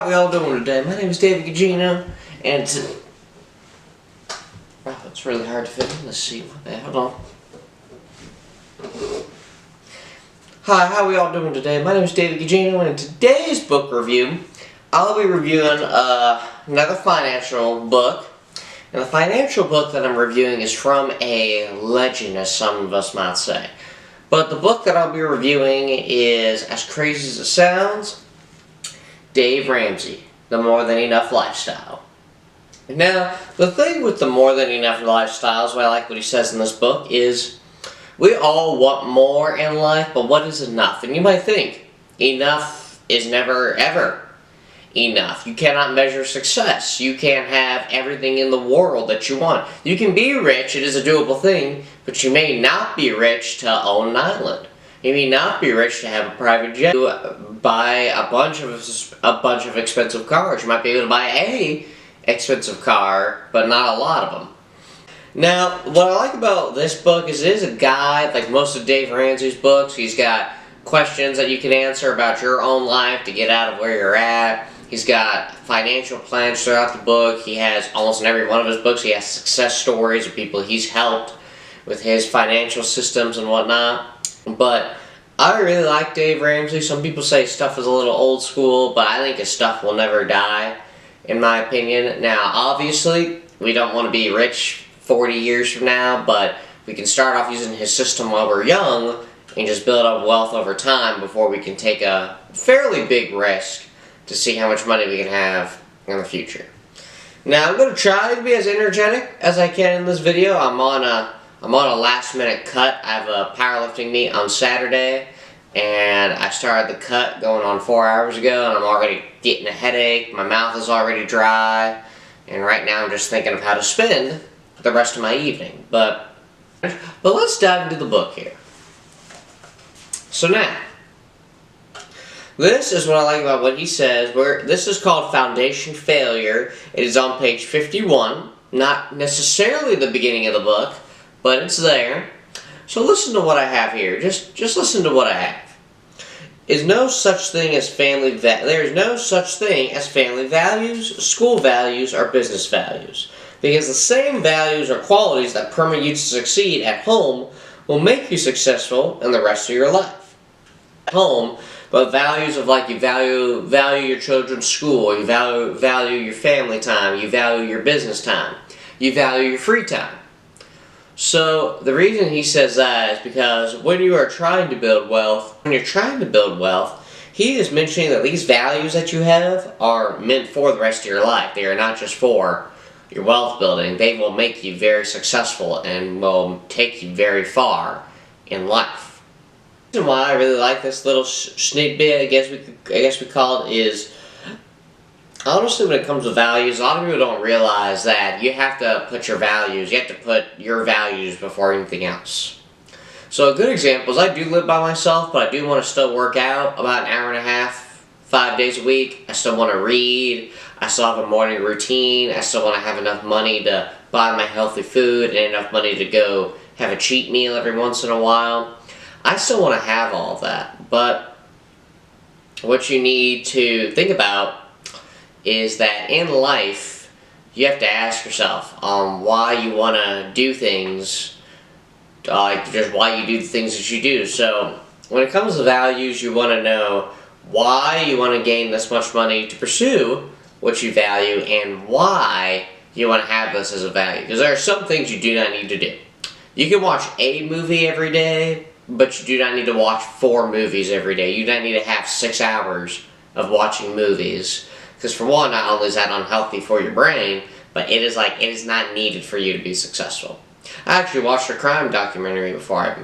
How we all doing today? My name is David Gugino, and wow, it's really hard to fit in. Let's see. Hold on. Hi, how we all doing today? My name is David Gugino, and in today's book review, I'll be reviewing another financial book. And the financial book that I'm reviewing is from a legend, as some of us might say. But the book that I'll be reviewing is, as crazy as it sounds, Dave Ramsey, The More Than Enough Lifestyle. Now, the thing with the More Than Enough Lifestyle, is what I like what he says in this book, is we all want more in life, but what is enough? And you might think, enough is never, ever enough. You cannot measure success. You can't have everything in the world that you want. You can be rich, it is a doable thing, but you may not be rich to own an island. You may not be rich to have a private jet, buy a bunch of expensive cars. You might be able to buy a expensive car, but not a lot of them. Now, what I like about this book is it is a guide, like most of Dave Ramsey's books. He's got questions that you can answer about your own life to get out of where you're at. He's got financial plans throughout the book. He has, almost in every one of his books, he has success stories of people he's helped with his financial systems and whatnot. But I really like Dave Ramsey. Some people say his stuff is a little old school, but I think his stuff will never die, in my opinion. Now, obviously, we don't want to be rich 40 years from now, but we can start off using his system while we're young and just build up wealth over time before we can take a fairly big risk to see how much money we can have in the future. Now, I'm going to try to be as energetic as I can in this video. I'm on a last minute cut. I have a powerlifting meet on Saturday, and I started the cut going on 4 hours ago, and I'm already getting a headache. My mouth is already dry, and right now I'm just thinking of how to spend the rest of my evening. But let's dive into the book here. So now, this is what I like about what he says. This is called Foundation Failure. It is on page 51, not necessarily the beginning of the book, but it's there. So listen to what I have here. Just listen to what I have. There is no such thing as family values, school values, or business values. Because the same values or qualities that permit you to succeed at home will make you successful in the rest of your life. At home, but values of like you value your children's school, you value your family time, you value your business time, you value your free time. So the reason he says that is because when you're trying to build wealth, he is mentioning that these values that you have are meant for the rest of your life. They are not just for your wealth building. They will make you very successful and will take you very far in life. The reason why I really like this little snippet, I guess we call it, is honestly, when it comes to values, a lot of people don't realize that you have to put your values before anything else. So a good example is I do live by myself, but I do want to still work out about an hour and a half, 5 days a week. I still want to read. I still have a morning routine. I still want to have enough money to buy my healthy food and enough money to go have a cheat meal every once in a while. I still want to have all of that, but what you need to think about is that in life, you have to ask yourself why you want to do things, just why you do the things that you do. So when it comes to values, you want to know why you want to gain this much money to pursue what you value and why you want to have this as a value. Because there are some things you do not need to do. You can watch a movie every day, but you do not need to watch 4 movies every day. You do not need to have 6 hours of watching movies. Because for one, not only is that unhealthy for your brain, but it is not needed for you to be successful. I actually watched a crime documentary before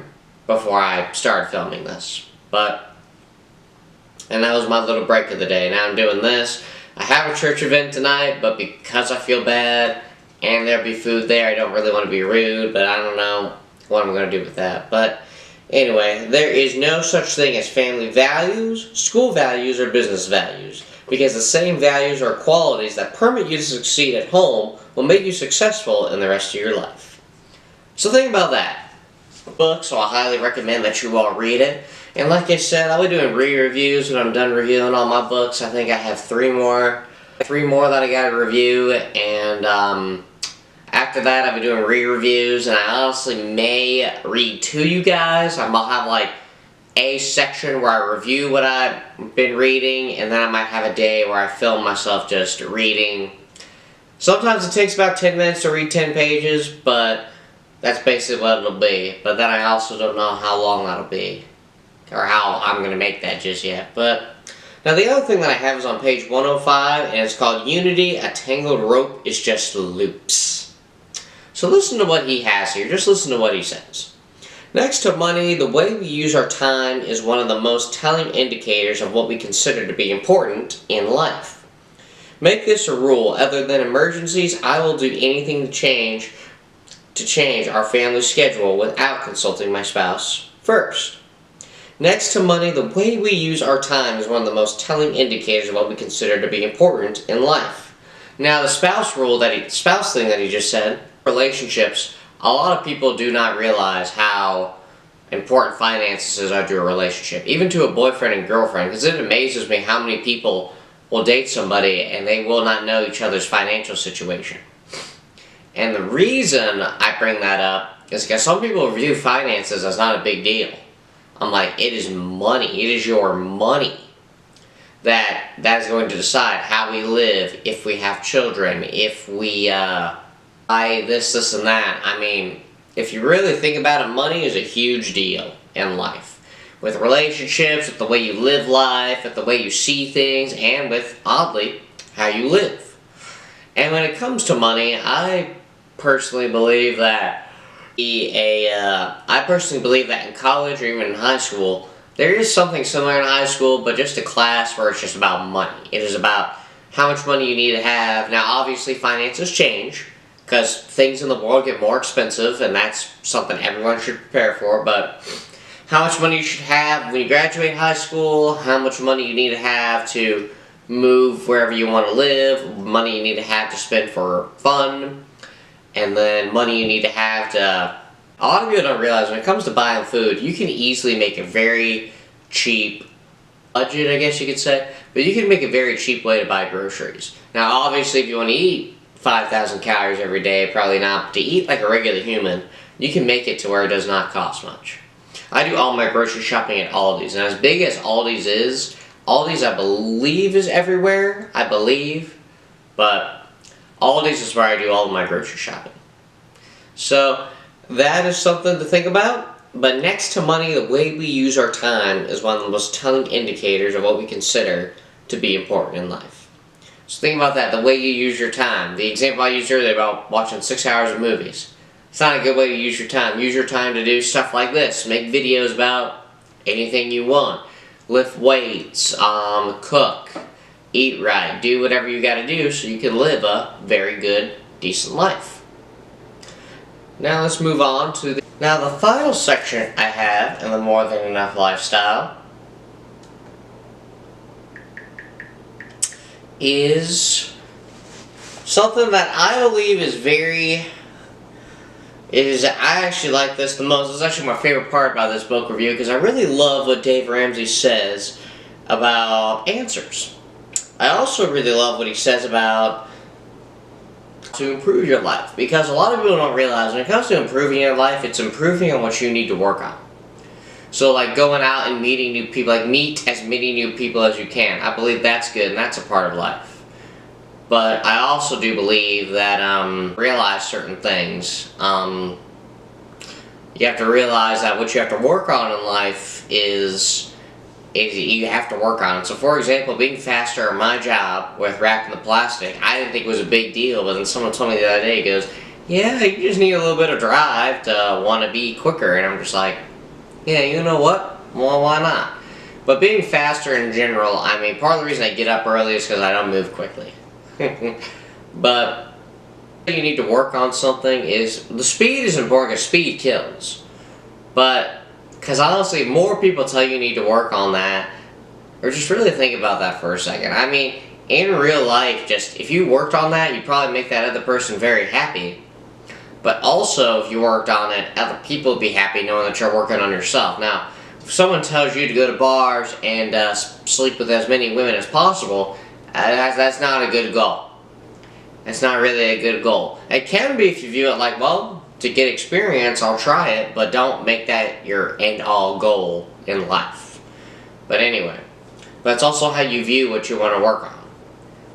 I started filming this. And that was my little break of the day. Now I'm doing this. I have a church event tonight, but because I feel bad and there'll be food there, I don't really want to be rude, but I don't know what I'm going to do with that. But anyway, there is no such thing as family values, school values, or business values. Because the same values or qualities that permit you to succeed at home will make you successful in the rest of your life. So think about that. Book, so I highly recommend that you all read it. And like I said, I'll be doing re-reviews when I'm done reviewing all my books. I think I have three more that I gotta review, and after that I'll be doing re-reviews, and I honestly may read to you guys. I'll have like a section where I review what I've been reading, and then I might have a day where I film myself just reading. Sometimes it takes about 10 minutes to read 10 pages, but that's basically what it'll be. But then I also don't know how long that'll be, or how I'm going to make that just yet. But now the other thing that I have is on page 105, and it's called Unity, a tangled rope is just loops. So listen to what he has here. Just listen to what he says. Next to money, the way we use our time is one of the most telling indicators of what we consider to be important in life. Make this a rule. Other than emergencies, I will do anything to change our family schedule without consulting my spouse first. Next to money, the way we use our time is one of the most telling indicators of what we consider to be important in life. Now, the spouse thing that he just said, relationships, a lot of people do not realize how important finances are to a relationship, even to a boyfriend and girlfriend, because it amazes me how many people will date somebody and they will not know each other's financial situation. And the reason I bring that up is because some people view finances as not a big deal. I'm like, it is money. It is your money that is going to decide how we live, if we have children, if we buy this, and that. I mean, if you really think about it, money is a huge deal in life. With relationships, with the way you live life, with the way you see things, and with, oddly, how you live. And when it comes to money, I personally believe that in college or even in high school, there is something similar in high school, but just a class where it's just about money. It is about how much money you need to have. Now, obviously, finances change, because things in the world get more expensive, and that's something everyone should prepare for, but how much money you should have when you graduate high school, how much money you need to have to move wherever you want to live, money you need to have to spend for fun, and then money you need to have to... A lot of people don't realize when it comes to buying food, you can easily make a very cheap budget, I guess you could say, but you can make a very cheap way to buy groceries. Now, obviously, if you want to eat 5,000 calories every day, probably not. To eat like a regular human, you can make it to where it does not cost much. I do all my grocery shopping at Aldi's, and as big as Aldi's is, Aldi's I believe is everywhere, but Aldi's is where I do all of my grocery shopping. So that is something to think about. But next to money, the way we use our time is one of the most telling indicators of what we consider to be important in life. So think about that, the way you use your time. The example I used earlier about watching 6 hours of movies. It's not a good way to use your time. Use your time to do stuff like this. Make videos about anything you want. Lift weights, cook, eat right, do whatever you gotta do so you can live a very good, decent life. Now let's move on to the final section I have in the More Than Enough lifestyle is something that I believe is I actually like this the most. It's actually my favorite part about this book review, because I really love what Dave Ramsey says about answers. I also really love what he says about to improve your life, because a lot of people don't realize when it comes to improving your life, it's improving on what you need to work on. So like going out and meeting new people, like meet as many new people as you can. I believe that's good, and that's a part of life. But I also do believe that realize certain things. You have to realize that what you have to work on in life is you have to work on it. So for example, being faster at my job with wrapping the plastic, I didn't think it was a big deal, but then someone told me the other day, he goes, yeah, you just need a little bit of drive to want to be quicker, and I'm just like, yeah, you know what? Well, why not? But being faster in general, I mean, part of the reason I get up early is because I don't move quickly. But you need to work on something is, the speed is important because speed kills. But, because honestly, more people tell you need to work on that, or just really think about that for a second. I mean, in real life, just, if you worked on that, you'd probably make that other person very happy. But also, if you worked on it, other people would be happy knowing that you're working on yourself. Now, if someone tells you to go to bars and sleep with as many women as possible, that's not a good goal. It's not really a good goal. It can be if you view it like, well, to get experience, I'll try it, but don't make that your end-all goal in life. But anyway, that's also how you view what you want to work on.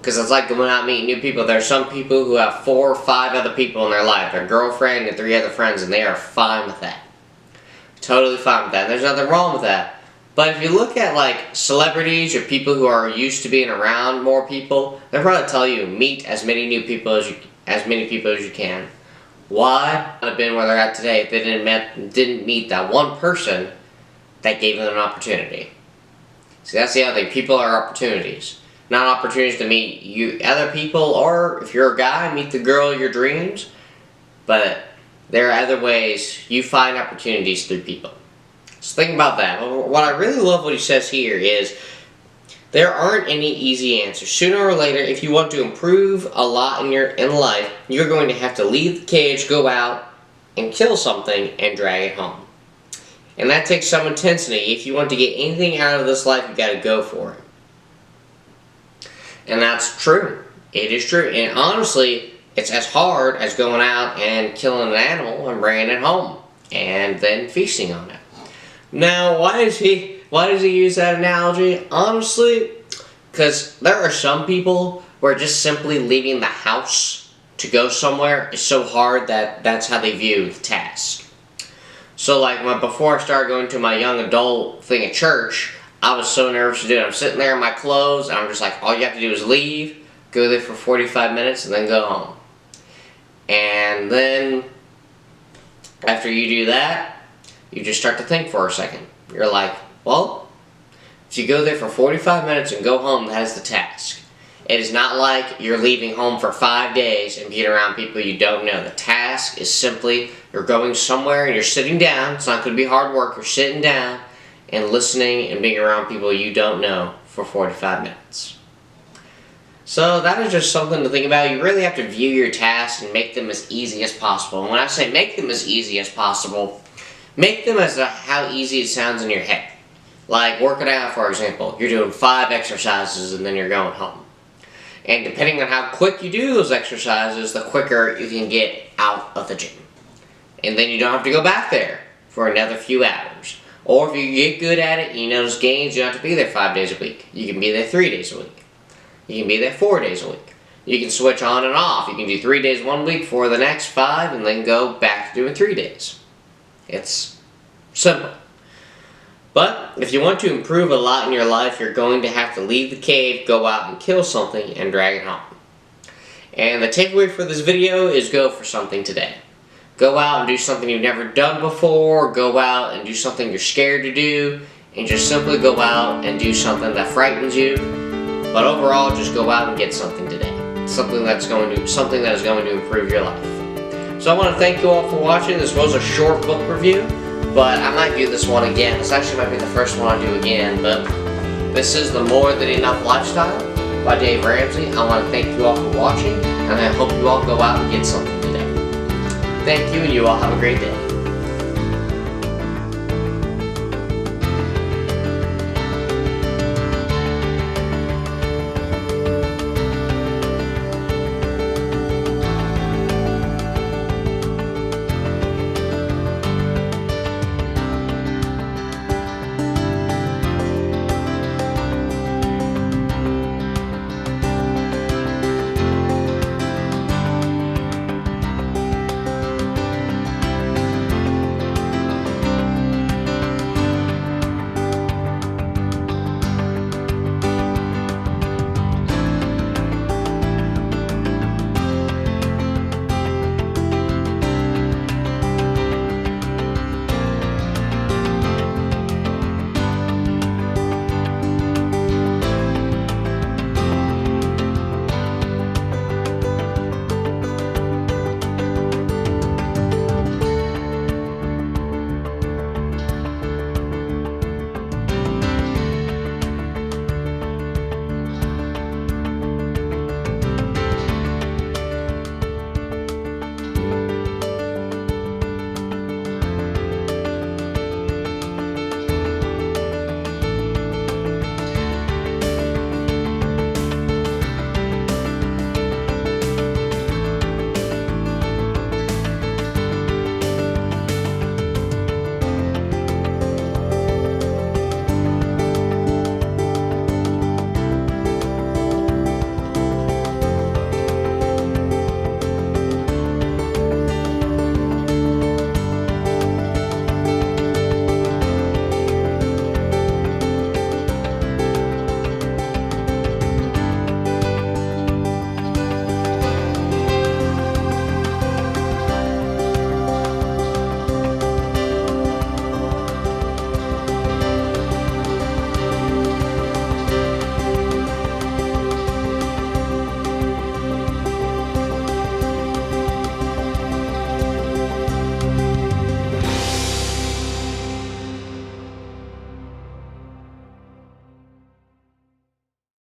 Because it's like going out meeting new people. There's some people who have 4 or 5 other people in their life, their girlfriend and 3 other friends, and they are fine with that. Totally fine with that. There's nothing wrong with that. But if you look at like celebrities or people who are used to being around more people, they'll probably tell you meet as many new people as you can. Why? Would have been where they're at today if they didn't meet that one person that gave them an opportunity. See, that's the other thing. People are opportunities. Not opportunities to meet other people, or if you're a guy, meet the girl of your dreams. But there are other ways you find opportunities through people. So think about that. What I really love what he says here is there aren't any easy answers. Sooner or later, if you want to improve a lot in life, you're going to have to leave the cage, go out, and kill something, and drag it home. And that takes some intensity. If you want to get anything out of this life, you've got to go for it. And that's true. It is true. And honestly, it's as hard as going out and killing an animal and bringing it home and then feasting on it. Now, why does he use that analogy? Honestly, because there are some people where just simply leaving the house to go somewhere is so hard that that's how they view the task. So like before I started going to my young adult thing at church, I was so nervous to do it. I'm sitting there in my clothes, and I'm just like, all you have to do is leave, go there for 45 minutes, and then go home. And then, after you do that, you just start to think for a second. You're like, well, if you go there for 45 minutes and go home, that is the task. It is not like you're leaving home for 5 days and being around people you don't know. The task is simply, you're going somewhere and you're sitting down. It's not going to be hard work. You're sitting down and listening and being around people you don't know for 45 minutes. So that is just something to think about. You really have to view your tasks and make them as easy as possible. And when I say make them as easy as possible, make them as how easy it sounds in your head. Like working out, for example. You're doing 5 exercises and then you're going home. And depending on how quick you do those exercises, the quicker you can get out of the gym. And then you don't have to go back there for another few hours. Or if you get good at it and you notice gains, you don't have to be there 5 days a week. You can be there 3 days a week. You can be there 4 days a week. You can switch on and off. You can do 3 days one week for the next 5 and then go back to doing 3 days. It's simple. But if you want to improve a lot in your life, you're going to have to leave the cave, go out and kill something, and drag it home. And the takeaway for this video is go for something today. Go out and do something you've never done before. Go out and do something you're scared to do. And just simply go out and do something that frightens you. But overall, just go out and get something today. Something that is going to improve your life. So I want to thank you all for watching. This was a short book review. But I might do this one again. This actually might be the first one I do again. But this is The More Than Enough Lifestyle by Dave Ramsey. I want to thank you all for watching. And I hope you all go out and get something today. Thank you, and you all have a great day.